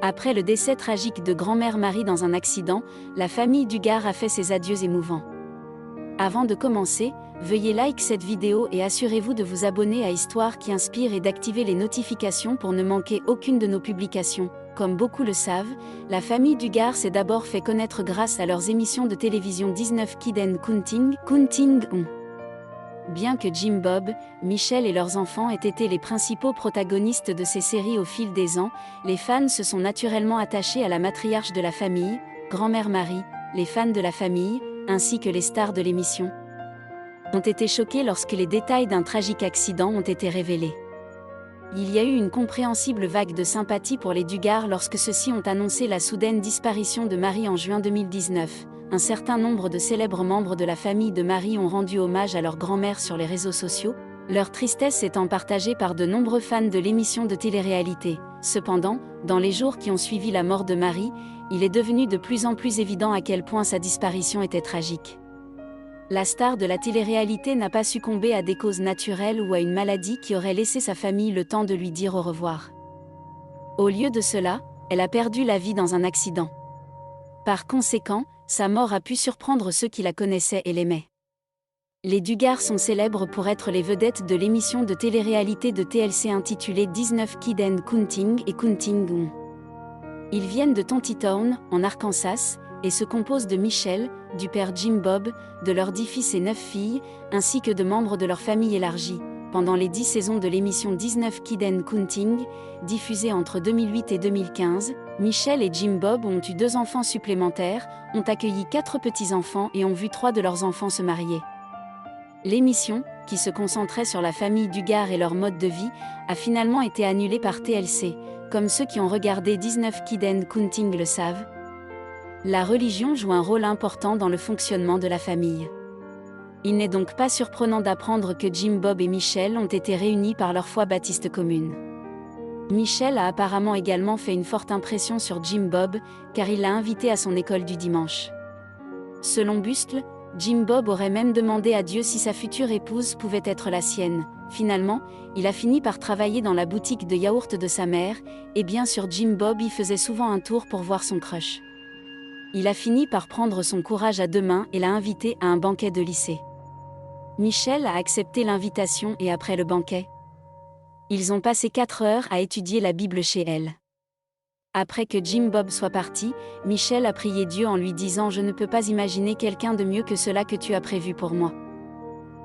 Après le décès tragique de grand-mère Marie dans un accident, la famille Dugard a fait ses adieux émouvants. Avant de commencer, veuillez like cette vidéo et assurez-vous de vous abonner à Histoire qui inspire et d'activer les notifications pour ne manquer aucune de nos publications. Comme beaucoup le savent, la famille Dugard s'est d'abord fait connaître grâce à leurs émissions de télévision 19 Kids and Counting. Bien que Jim Bob, Michelle et leurs enfants aient été les principaux protagonistes de ces séries au fil des ans, les fans se sont naturellement attachés à la matriarche de la famille, grand-mère Marie. Les fans de la famille, ainsi que les stars de l'émission, ont été choqués lorsque les détails d'un tragique accident ont été révélés. Il y a eu une compréhensible vague de sympathie pour les Dugard lorsque ceux-ci ont annoncé la soudaine disparition de Marie en juin 2019. Un certain nombre de célèbres membres de la famille de Marie ont rendu hommage à leur grand-mère sur les réseaux sociaux, leur tristesse étant partagée par de nombreux fans de l'émission de télé-réalité. Cependant, dans les jours qui ont suivi la mort de Marie, il est devenu de plus en plus évident à quel point sa disparition était tragique. La star de la télé-réalité n'a pas succombé à des causes naturelles ou à une maladie qui aurait laissé sa famille le temps de lui dire au revoir. Au lieu de cela, elle a perdu la vie dans un accident. Par conséquent, sa mort a pu surprendre ceux qui la connaissaient et l'aimaient. Les Dugard sont célèbres pour être les vedettes de l'émission de télé-réalité de TLC intitulée 19 Kids and Counting. Ils viennent de Tontitown, en Arkansas, et se composent de Michelle, du père Jim Bob, de leurs 10 fils et 9 filles, ainsi que de membres de leur famille élargie. Pendant les 10 saisons de l'émission 19 Kids and Counting, diffusée entre 2008 et 2015, Michelle et Jim Bob ont eu 2 enfants supplémentaires, ont accueilli 4 petits-enfants et ont vu 3 de leurs enfants se marier. L'émission, qui se concentrait sur la famille Dugard et leur mode de vie, a finalement été annulée par TLC, comme ceux qui ont regardé 19 Kids and Counting le savent. La religion joue un rôle important dans le fonctionnement de la famille. Il n'est donc pas surprenant d'apprendre que Jim Bob et Michelle ont été réunis par leur foi baptiste commune. Michelle a apparemment également fait une forte impression sur Jim Bob, car il l'a invité à son école du dimanche. Selon Bustle, Jim Bob aurait même demandé à Dieu si sa future épouse pouvait être la sienne. Finalement, il a fini par travailler dans la boutique de yaourt de sa mère, et bien sûr Jim Bob y faisait souvent un tour pour voir son crush. Il a fini par prendre son courage à 2 mains et l'a invité à un banquet de lycée. Michelle a accepté l'invitation et après le banquet, ils ont passé 4 heures à étudier la Bible chez elle. Après que Jim Bob soit parti, Michelle a prié Dieu en lui disant « Je ne peux pas imaginer quelqu'un de mieux que cela que tu as prévu pour moi ».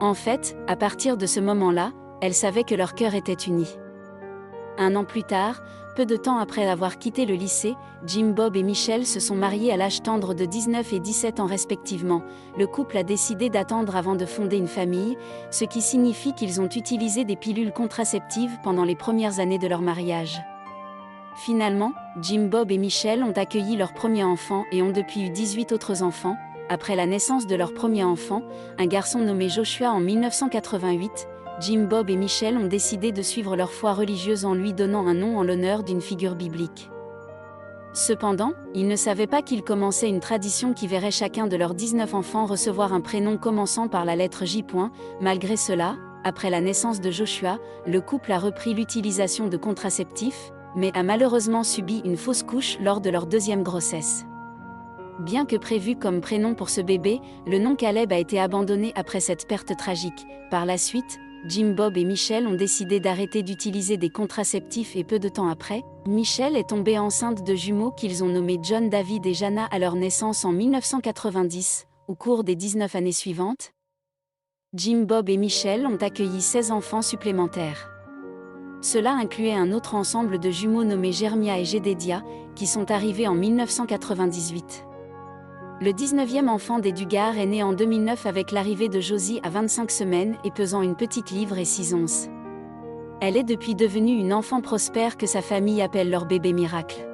En fait, à partir de ce moment-là, elle savait que leur cœur était uni. Un an plus tard, peu de temps après avoir quitté le lycée, Jim Bob et Michelle se sont mariés à l'âge tendre de 19 et 17 ans respectivement. Le couple a décidé d'attendre avant de fonder une famille, ce qui signifie qu'ils ont utilisé des pilules contraceptives pendant les premières années de leur mariage. Finalement, Jim Bob et Michelle ont accueilli leur premier enfant et ont depuis eu 18 autres enfants. Après la naissance de leur premier enfant, un garçon nommé Joshua en 1988, Jim Bob et Michelle ont décidé de suivre leur foi religieuse en lui donnant un nom en l'honneur d'une figure biblique. Cependant, ils ne savaient pas qu'ils commençaient une tradition qui verrait chacun de leurs 19 enfants recevoir un prénom commençant par la lettre J. Malgré cela, après la naissance de Joshua, le couple a repris l'utilisation de contraceptifs, mais a malheureusement subi une fausse couche lors de leur 2e grossesse. Bien que prévu comme prénom pour ce bébé, le nom Caleb a été abandonné après cette perte tragique. Par la suite, Jim Bob et Michelle ont décidé d'arrêter d'utiliser des contraceptifs et peu de temps après, Michelle est tombée enceinte de jumeaux qu'ils ont nommés John David et Jana à leur naissance en 1990. Au cours des 19 années suivantes, Jim Bob et Michelle ont accueilli 16 enfants supplémentaires. Cela incluait un autre ensemble de jumeaux nommés Jeremiah et Jedediah, qui sont arrivés en 1998. Le 19e enfant des Dugard est né en 2009 avec l'arrivée de Josie à 25 semaines et pesant une petite livre et 6 onces. Elle est depuis devenue une enfant prospère que sa famille appelle leur bébé miracle.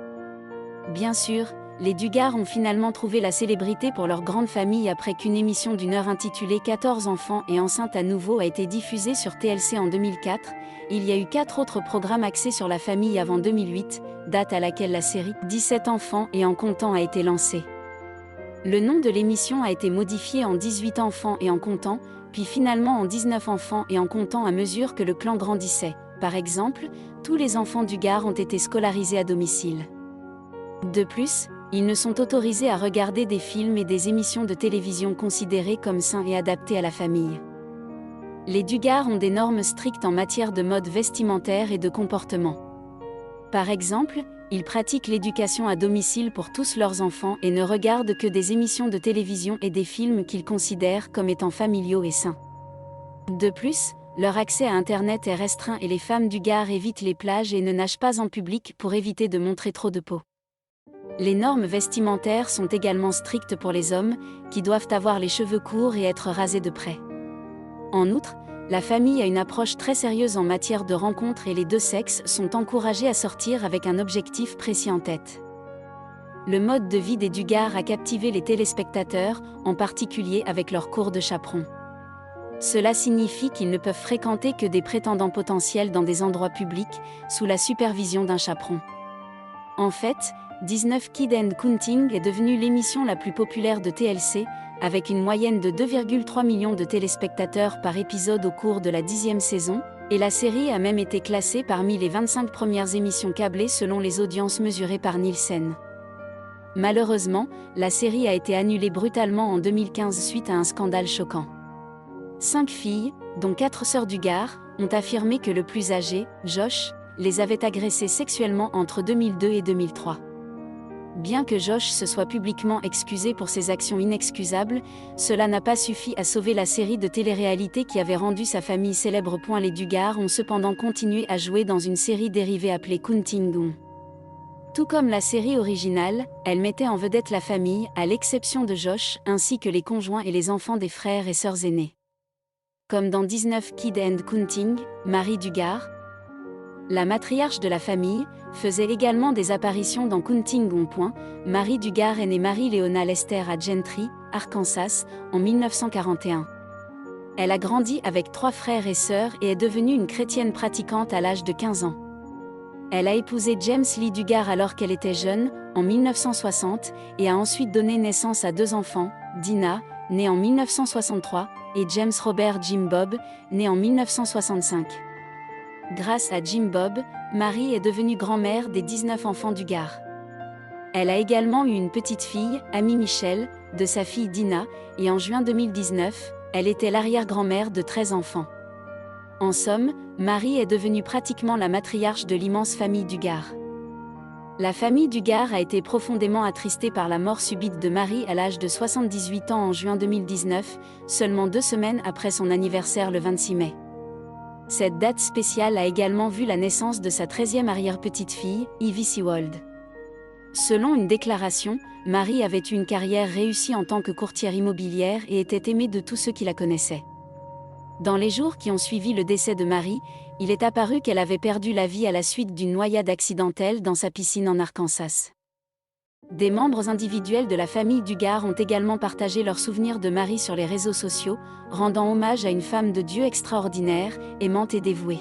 Bien sûr, les Dugard ont finalement trouvé la célébrité pour leur grande famille après qu'une émission d'1 heure intitulée 14 enfants et enceintes à nouveau a été diffusée sur TLC en 2004. Il y a eu 4 autres programmes axés sur la famille avant 2008, date à laquelle la série 17 enfants et en comptant a été lancée. Le nom de l'émission a été modifié en 18 enfants et en comptant, puis finalement en 19 enfants et en comptant à mesure que le clan grandissait. Par exemple, tous les enfants Dugard ont été scolarisés à domicile. De plus, ils ne sont autorisés à regarder des films et des émissions de télévision considérés comme sains et adaptés à la famille. Les Duggar ont des normes strictes en matière de mode vestimentaire et de comportement. Par exemple, ils pratiquent l'éducation à domicile pour tous leurs enfants et ne regardent que des émissions de télévision et des films qu'ils considèrent comme étant familiaux et sains. De plus, leur accès à Internet est restreint et les femmes Duggar évitent les plages et ne nagent pas en public pour éviter de montrer trop de peau. Les normes vestimentaires sont également strictes pour les hommes, qui doivent avoir les cheveux courts et être rasés de près. En outre, la famille a une approche très sérieuse en matière de rencontres et les deux sexes sont encouragés à sortir avec un objectif précis en tête. Le mode de vie des Duggar a captivé les téléspectateurs, en particulier avec leur cours de chaperon. Cela signifie qu'ils ne peuvent fréquenter que des prétendants potentiels dans des endroits publics, sous la supervision d'un chaperon. En fait, 19 Kids and Counting est devenue l'émission la plus populaire de TLC, avec une moyenne de 2,3 millions de téléspectateurs par épisode au cours de la 10e saison, et la série a même été classée parmi les 25 premières émissions câblées selon les audiences mesurées par Nielsen. Malheureusement, la série a été annulée brutalement en 2015 suite à un scandale choquant. 5 filles, dont 4 sœurs Duggar, ont affirmé que le plus âgé, Josh, les avait agressées sexuellement entre 2002 et 2003. Bien que Josh se soit publiquement excusé pour ses actions inexcusables, cela n'a pas suffi à sauver la série de télé-réalité qui avait rendu sa famille célèbre. Les Duggar ont cependant continué à jouer dans une série dérivée appelée Counting. Tout comme la série originale, elle mettait en vedette la famille, à l'exception de Josh, ainsi que les conjoints et les enfants des frères et sœurs aînés. Comme dans 19 Kids and Counting, Mary Duggar, la matriarche de la famille, faisait également des apparitions dans Counting. Mary Duggar est née Mary Leona Lester à Gentry, Arkansas, en 1941. Elle a grandi avec 3 frères et sœurs et est devenue une chrétienne pratiquante à l'âge de 15 ans. Elle a épousé James Lee Duggar alors qu'elle était jeune, en 1960, et a ensuite donné naissance à 2 enfants, Dina, née en 1963, et James Robert Jim Bob, né en 1965. Grâce à Jim Bob, Mary est devenue grand-mère des 19 enfants Duggar. Elle a également eu une petite fille, Amy Michelle, de sa fille Dina, et en juin 2019, elle était l'arrière-grand-mère de 13 enfants. En somme, Mary est devenue pratiquement la matriarche de l'immense famille Duggar. La famille Duggar a été profondément attristée par la mort subite de Mary à l'âge de 78 ans en juin 2019, seulement 2 semaines après son anniversaire le 26 mai. Cette date spéciale a également vu la naissance de sa 13e arrière-petite-fille, Evie Sewald. Selon une déclaration, Mary avait eu une carrière réussie en tant que courtière immobilière et était aimée de tous ceux qui la connaissaient. Dans les jours qui ont suivi le décès de Mary, il est apparu qu'elle avait perdu la vie à la suite d'une noyade accidentelle dans sa piscine en Arkansas. Des membres individuels de la famille Duggar ont également partagé leurs souvenirs de Mary sur les réseaux sociaux, rendant hommage à une femme de Dieu extraordinaire, aimante et dévouée.